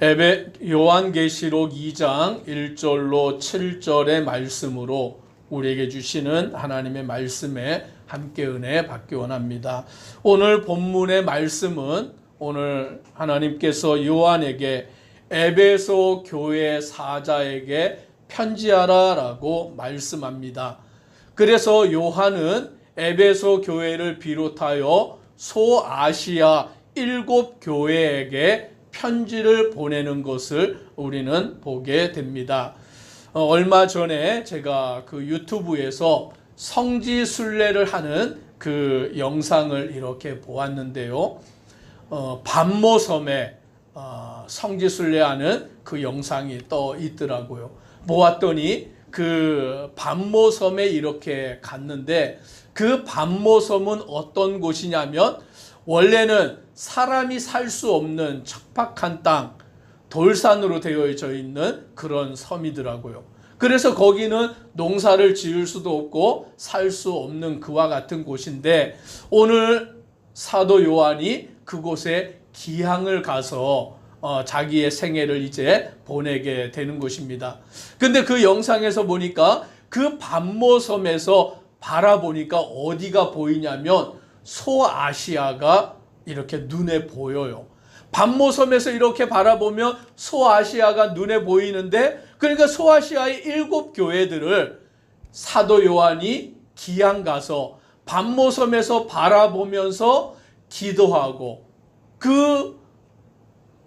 요한계시록 2장 1절로 7절의 말씀으로 우리에게 주시는 하나님의 말씀에 함께 은혜 받기 원합니다. 오늘 본문의 말씀은 오늘 하나님께서 요한에게 에베소 교회 사자에게 편지하라 라고 말씀합니다. 그래서 요한은 에베소 교회를 비롯하여 소아시아 7교회에게 편지를 보내는 것을 우리는 보게 됩니다. 얼마 전에 제가 그 유튜브에서 성지순례를 하는 그 영상을 이렇게 보았는데요. 반모섬에 성지순례하는 그 영상이 떠 있더라고요. 보았더니 그 반모섬에 이렇게 갔는데 그 반모섬은 어떤 곳이냐면 원래는 사람이 살 수 없는 척박한 땅, 돌산으로 되어져 있는 그런 섬이더라고요. 그래서 거기는 농사를 지을 수도 없고 살 수 없는 그와 같은 곳인데 오늘 사도 요한이 그곳에 기항을 가서 자기의 생애를 이제 보내게 되는 것입니다. 근데 그 영상에서 보니까 그 반모섬에서 바라보니까 어디가 보이냐면 소아시아가 이렇게 눈에 보여요. 반모섬에서 이렇게 바라보면 소아시아가 눈에 보이는데 그러니까 소아시아의 7교회들을 사도 요한이 기항 가서 반모섬에서 바라보면서 기도하고 그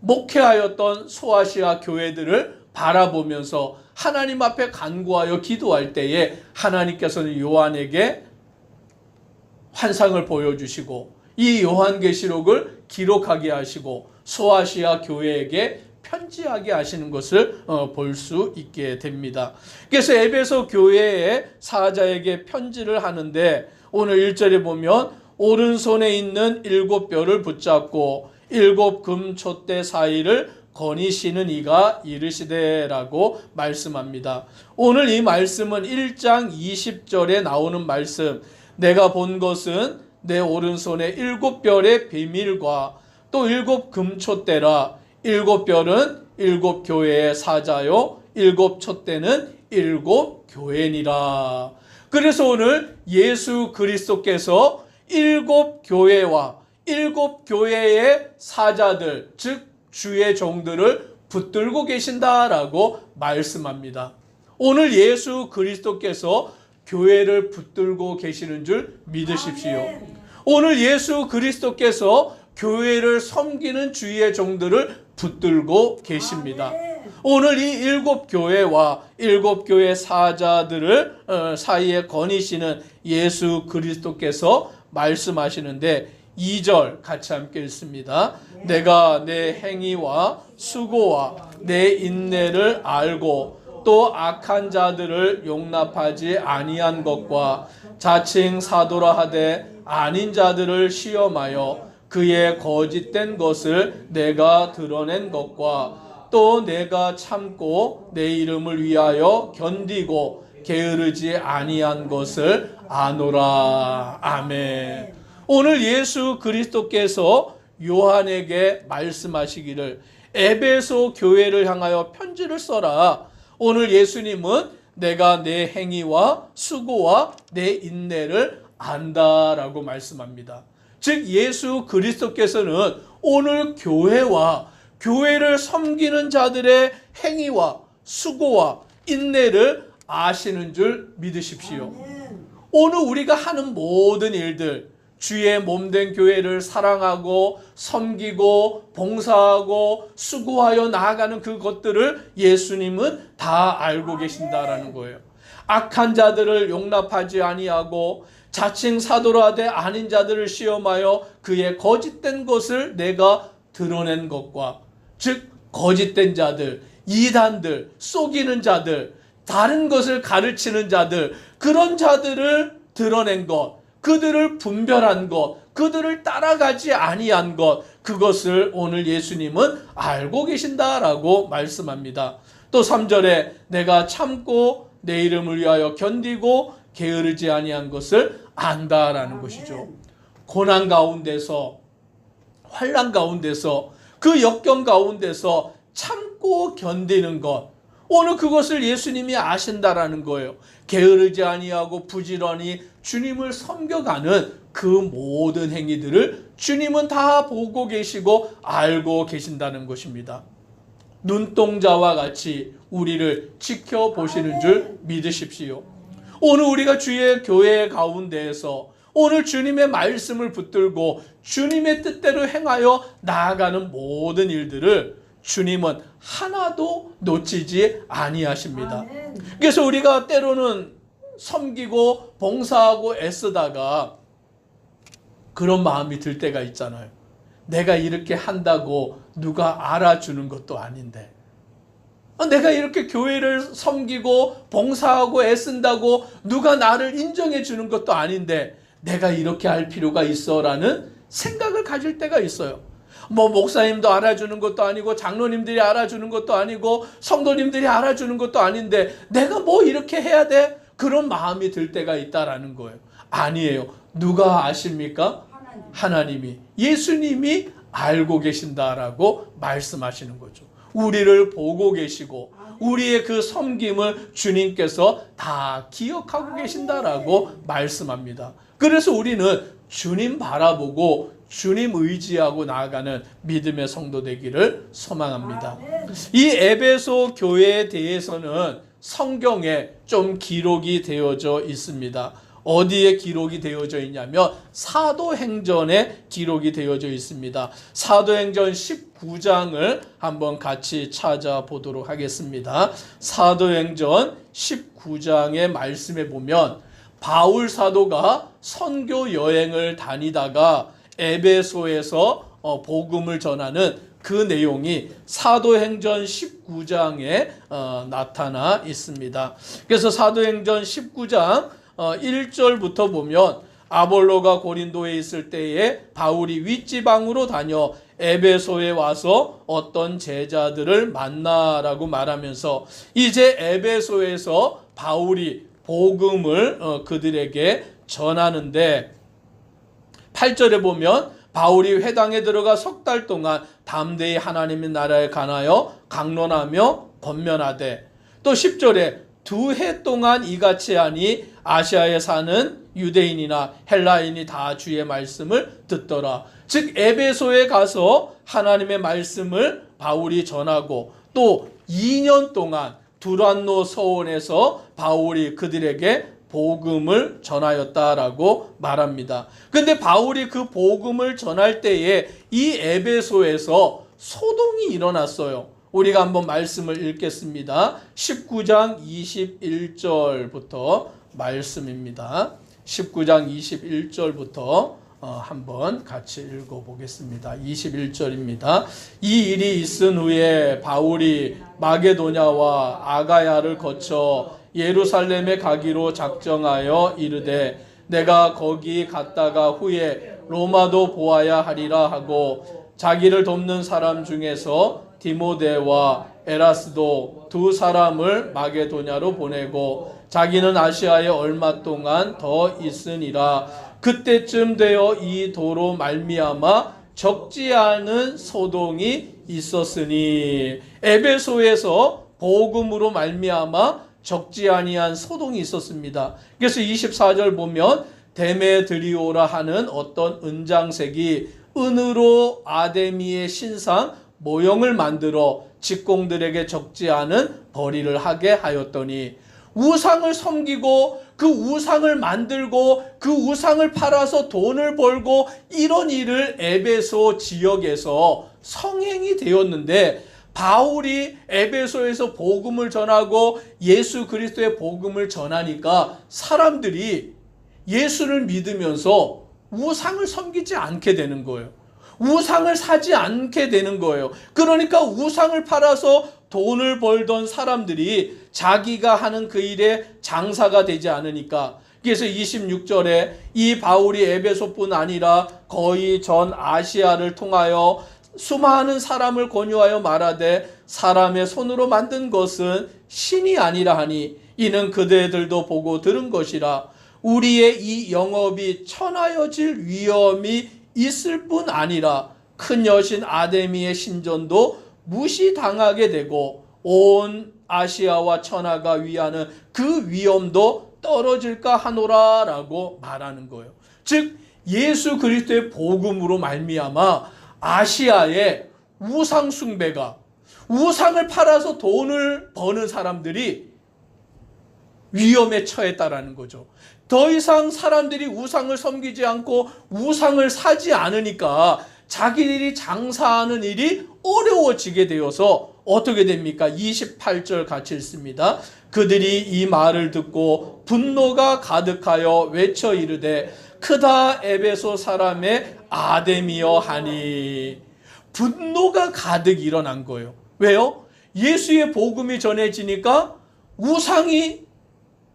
목회하였던 소아시아 교회들을 바라보면서 하나님 앞에 간구하여 기도할 때에 하나님께서는 요한에게 환상을 보여주시고 이 요한계시록을 기록하게 하시고 소아시아 교회에게 편지하게 하시는 것을 볼 수 있게 됩니다. 그래서 에베소 교회의 사자에게 편지를 하는데 오늘 1절에 보면 오른손에 있는 7뼈를 붙잡고 7 금촛대 사이를 거니시는 이가 이르시되라고 말씀합니다. 오늘 이 말씀은 1장 20절에 나오는 말씀, 내가 본 것은 내 오른손에 7뼈의 비밀과 또 7 금촛대라. 7뼈는 7교회의 사자요 7 촛대는 7 교회니라. 그래서 오늘 예수 그리스도께서 7교회와 7교회의 사자들, 즉 주의 종들을 붙들고 계신다라고 말씀합니다. 오늘 예수 그리스도께서 교회를 붙들고 계시는 줄 믿으십시오. 오늘 예수 그리스도께서 교회를 섬기는 주의 종들을 붙들고 계십니다. 오늘 이 7교회와 7교회 사자들을 사이에 거니시는 예수 그리스도께서 말씀하시는데 2절 같이 함께 읽습니다. 내가 내 행위와 수고와 내 인내를 알고 또 악한 자들을 용납하지 아니한 것과 자칭 사도라 하되 아닌 자들을 시험하여 그의 거짓된 것을 내가 드러낸 것과 또 내가 참고 내 이름을 위하여 견디고 게으르지 아니한 것을 아노라. 아멘. 오늘 예수 그리스도께서 요한에게 말씀하시기를 에베소 교회를 향하여 편지를 써라. 오늘 예수님은 내가 내 행위와 수고와 내 인내를 안다라고 말씀합니다. 즉 예수 그리스도께서는 오늘 교회와 교회를 섬기는 자들의 행위와 수고와 인내를 아시는 줄 믿으십시오. 오늘 우리가 하는 모든 일들, 주의 몸된 교회를 사랑하고 섬기고 봉사하고 수고하여 나아가는 그것들을 예수님은 다 알고 계신다라는 거예요. 악한 자들을 용납하지 아니하고 자칭 사도라 하되 아닌 자들을 시험하여 그의 거짓된 것을 내가 드러낸 것과, 즉 거짓된 자들, 이단들, 속이는 자들, 다른 것을 가르치는 자들, 그런 자들을 드러낸 것, 그들을 분별한 것, 그들을 따라가지 아니한 것, 그것을 오늘 예수님은 알고 계신다라고 말씀합니다. 또 3절에 내가 참고 내 이름을 위하여 견디고 게으르지 아니한 것을 안다라는 것이죠. 고난 가운데서, 환난 가운데서, 그 역경 가운데서 참고 견디는 것, 오늘 그것을 예수님이 아신다라는 거예요. 게으르지 아니하고 부지런히 주님을 섬겨가는 그 모든 행위들을 주님은 다 보고 계시고 알고 계신다는 것입니다. 눈동자와 같이 우리를 지켜보시는 줄 믿으십시오. 오늘 우리가 주의 교회 가운데에서 오늘 주님의 말씀을 붙들고 주님의 뜻대로 행하여 나아가는 모든 일들을 주님은 하나도 놓치지 아니하십니다. 그래서 우리가 때로는 섬기고 봉사하고 애쓰다가 그런 마음이 들 때가 있잖아요. 내가 이렇게 한다고 누가 알아주는 것도 아닌데, 내가 이렇게 교회를 섬기고 봉사하고 애쓴다고 누가 나를 인정해 주는 것도 아닌데 내가 이렇게 할 필요가 있어라는 생각을 가질 때가 있어요. 목사님도 알아주는 것도 아니고 장로님들이 알아주는 것도 아니고 성도님들이 알아주는 것도 아닌데 내가 뭐 이렇게 해야 돼? 그런 마음이 들 때가 있다라는 거예요. 아니에요. 누가 아십니까? 하나님이, 예수님이 알고 계신다라고 말씀하시는 거죠. 우리를 보고 계시고 우리의 그 섬김을 주님께서 다 기억하고 계신다라고 말씀합니다. 그래서 우리는 주님 바라보고 주님 의지하고 나아가는 믿음의 성도 되기를 소망합니다. 이 에베소 교회에 대해서는 성경에 좀 기록이 되어져 있습니다. 어디에 기록이 되어져 있냐면 사도행전에 기록이 되어져 있습니다. 사도행전 19장을 한번 같이 찾아보도록 하겠습니다. 사도행전 19장의 말씀에 보면 바울 사도가 선교 여행을 다니다가 에베소에서 복음을 전하는 그 내용이 사도행전 19장에 나타나 있습니다. 그래서 사도행전 19장 1절부터 보면 아볼로가 고린도에 있을 때에 바울이 윗지방으로 다녀 에베소에 와서 어떤 제자들을 만나라고 말하면서 이제 에베소에서 바울이 복음을 그들에게 전하는데 8절에 보면 바울이 회당에 들어가 석 달 동안 담대히 하나님의 나라에 관하여 강론하며 권면하되, 또 10절에 2해 동안 이같이 하니 아시아에 사는 유대인이나 헬라인이 다 주의 말씀을 듣더라. 즉 에베소에 가서 하나님의 말씀을 바울이 전하고 또 2년 동안 두란노 서원에서 바울이 그들에게 복음을 전하였다라고 말합니다. 근데 바울이 그 복음을 전할 때에 이 에베소에서 소동이 일어났어요. 우리가 한번 말씀을 읽겠습니다. 19장 21절부터 말씀입니다. 19장 21절부터 한번 같이 읽어보겠습니다. 21절입니다. 이 일이 있은 후에 바울이 마게도냐와 아가야를 거쳐 예루살렘에 가기로 작정하여 이르되 내가 거기 갔다가 후에 로마도 보아야 하리라 하고 자기를 돕는 사람 중에서 디모데와 에라스도 두 사람을 마게도냐로 보내고 자기는 아시아에 얼마 동안 더 있으니라. 그때쯤 되어 이 도로 말미암아 적지 않은 소동이 있었으니, 에베소에서 복음으로 말미암아 적지 아니한 소동이 있었습니다. 그래서 24절 보면 데메드리오라 하는 어떤 은장색이 은으로 아데미의 신상 모형을 만들어 직공들에게 적지 않은 벌이를 하게 하였더니, 우상을 섬기고 그 우상을 만들고 그 우상을 팔아서 돈을 벌고 이런 일을 에베소 지역에서 성행이 되었는데, 바울이 에베소에서 복음을 전하고 예수 그리스도의 복음을 전하니까 사람들이 예수를 믿으면서 우상을 섬기지 않게 되는 거예요. 우상을 사지 않게 되는 거예요. 그러니까 우상을 팔아서 돈을 벌던 사람들이 자기가 하는 그 일에 장사가 되지 않으니까, 그래서 26절에 이 바울이 에베소뿐 아니라 거의 전 아시아를 통하여 수많은 사람을 권유하여 말하되 사람의 손으로 만든 것은 신이 아니라 하니 이는 그대들도 보고 들은 것이라. 우리의 이 영업이 천하여질 위험이 있을 뿐 아니라 큰 여신 아데미의 신전도 무시당하게 되고 온 아시아와 천하가 위하는 그 위엄도 떨어질까 하노라라고 말하는 거예요. 즉 예수 그리스도의 복음으로 말미암아 아시아의 우상 숭배가, 우상을 팔아서 돈을 버는 사람들이 위험에 처했다라는 거죠. 더 이상 사람들이 우상을 섬기지 않고 우상을 사지 않으니까 자기들이 장사하는 일이 어려워지게 되어서 어떻게 됩니까? 28절 같이 읽습니다. 그들이 이 말을 듣고 분노가 가득하여 외쳐 이르되 크다 에베소 사람의 아데미여 하니. 분노가 가득 일어난 거예요. 왜요? 예수의 복음이 전해지니까 우상이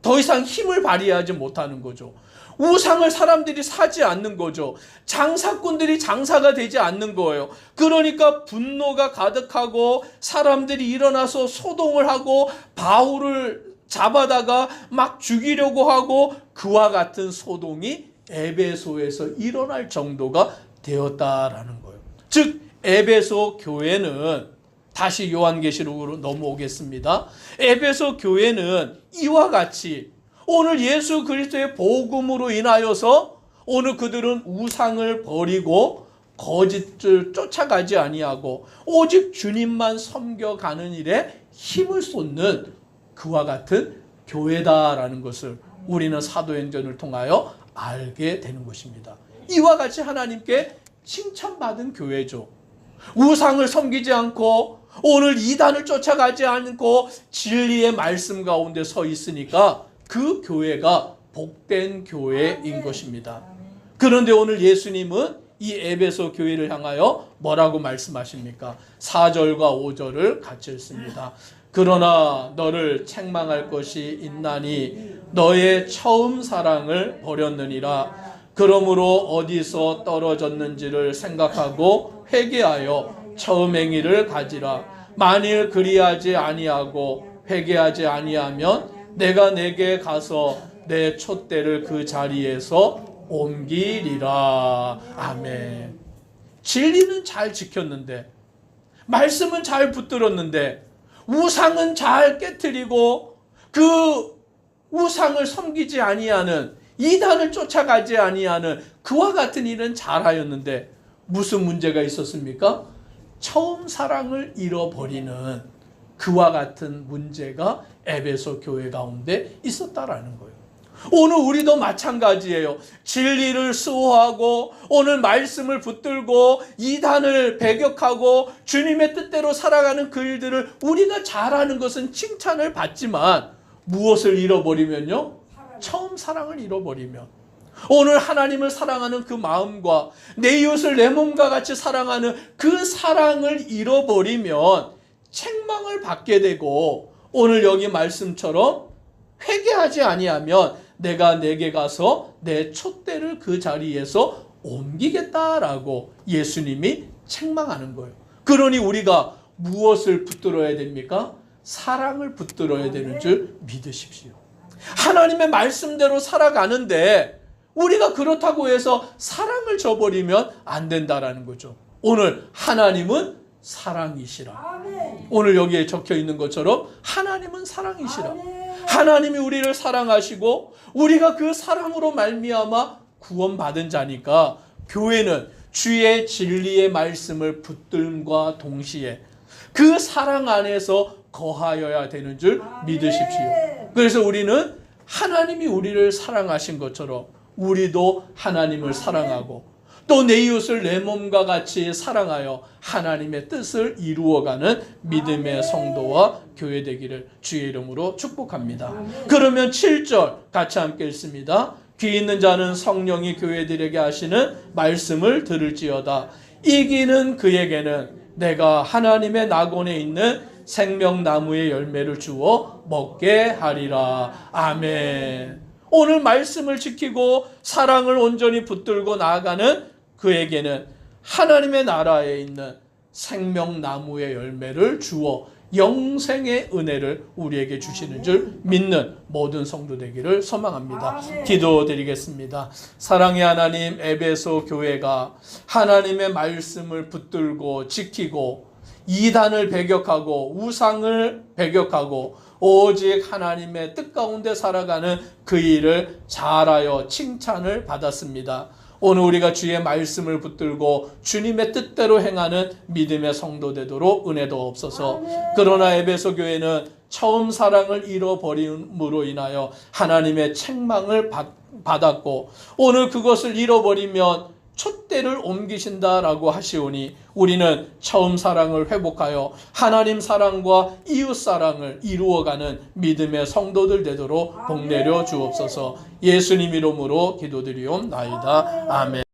더 이상 힘을 발휘하지 못하는 거죠. 우상을 사람들이 사지 않는 거죠. 장사꾼들이 장사가 되지 않는 거예요. 그러니까 분노가 가득하고 사람들이 일어나서 소동을 하고 바울을 잡아다가 막 죽이려고 하고 그와 같은 소동이 에베소에서 일어날 정도가 되었다라는 거예요. 즉 에베소 교회는, 다시 요한계시록으로 넘어오겠습니다. 에베소 교회는 이와 같이 오늘 예수 그리스도의 복음으로 인하여서 오늘 그들은 우상을 버리고 거짓을 쫓아가지 아니하고 오직 주님만 섬겨가는 일에 힘을 쏟는 그와 같은 교회다라는 것을 우리는 사도행전을 통하여 알게 되는 것입니다. 이와 같이 하나님께 칭찬받은 교회죠. 우상을 섬기지 않고 오늘 이단을 쫓아가지 않고 진리의 말씀 가운데 서 있으니까 그 교회가 복된 교회인 것입니다. 그런데 오늘 예수님은 이 에베소 교회를 향하여 뭐라고 말씀하십니까? 4절과 5절을 같이 읽습니다. 그러나 너를 책망할 것이 있나니 너의 처음 사랑을 버렸느니라. 그러므로 어디서 떨어졌는지를 생각하고 회개하여 처음 행위를 가지라. 만일 그리하지 아니하고 회개하지 아니하면 내가 내게 가서 내 촛대를 그 자리에서 옮기리라. 아멘. 진리는 잘 지켰는데, 말씀은 잘 붙들었는데, 우상은 잘 깨트리고 그 우상을 섬기지 아니하는, 이단을 쫓아가지 아니하는 그와 같은 일은 잘하였는데 무슨 문제가 있었습니까? 처음 사랑을 잃어버리는 그와 같은 문제가 에베소 교회 가운데 있었다라는 거예요. 오늘 우리도 마찬가지예요. 진리를 수호하고 오늘 말씀을 붙들고 이단을 배격하고 주님의 뜻대로 살아가는 그 일들을 우리가 잘하는 것은 칭찬을 받지만 무엇을 잃어버리면요? 처음 사랑을 잃어버리면, 오늘 하나님을 사랑하는 그 마음과 내 이웃을 내 몸과 같이 사랑하는 그 사랑을 잃어버리면 책망을 받게 되고, 오늘 여기 말씀처럼 회개하지 아니하면 내가 내게 가서 내 촛대를 그 자리에서 옮기겠다라고 예수님이 책망하는 거예요. 그러니 우리가 무엇을 붙들어야 됩니까? 사랑을 붙들어야 되는 줄 믿으십시오. 하나님의 말씀대로 살아가는데 우리가 그렇다고 해서 사랑을 저버리면 안 된다라는 거죠. 오늘 하나님은 사랑이시라. 오늘 여기에 적혀 있는 것처럼 하나님은 사랑이시라. 하나님이 우리를 사랑하시고 우리가 그 사랑으로 말미암아 구원받은 자니까 교회는 주의 진리의 말씀을 붙들음과 동시에 그 사랑 안에서 거하여야 되는 줄 믿으십시오. 그래서 우리는 하나님이 우리를 사랑하신 것처럼 우리도 하나님을 사랑하고 또 내 이웃을 내 몸과 같이 사랑하여 하나님의 뜻을 이루어가는 믿음의 성도와 교회 되기를 주의 이름으로 축복합니다. 그러면 7절 같이 함께 읽습니다. 귀 있는 자는 성령이 교회들에게 하시는 말씀을 들을지어다. 이기는 그에게는 내가 하나님의 낙원에 있는 생명나무의 열매를 주어 먹게 하리라. 아멘. 오늘 말씀을 지키고 사랑을 온전히 붙들고 나아가는 그에게는 하나님의 나라에 있는 생명나무의 열매를 주어 영생의 은혜를 우리에게 주시는 줄 믿는 모든 성도 되기를 소망합니다. 기도드리겠습니다. 사랑의 하나님, 에베소 교회가 하나님의 말씀을 붙들고 지키고 이단을 배격하고 우상을 배격하고 오직 하나님의 뜻 가운데 살아가는 그 일을 잘하여 칭찬을 받았습니다. 오늘 우리가 주의 말씀을 붙들고 주님의 뜻대로 행하는 믿음의 성도 되도록 은혜도 없어서. 그러나 에베소 교회는 처음 사랑을 잃어버림으로 인하여 하나님의 책망을 받았고 오늘 그것을 잃어버리면 촛대를 옮기신다라고 하시오니 우리는 처음 사랑을 회복하여 하나님 사랑과 이웃 사랑을 이루어가는 믿음의 성도들 되도록 복 내려 주옵소서. 예수님 이름으로 기도드리옵나이다. 아멘.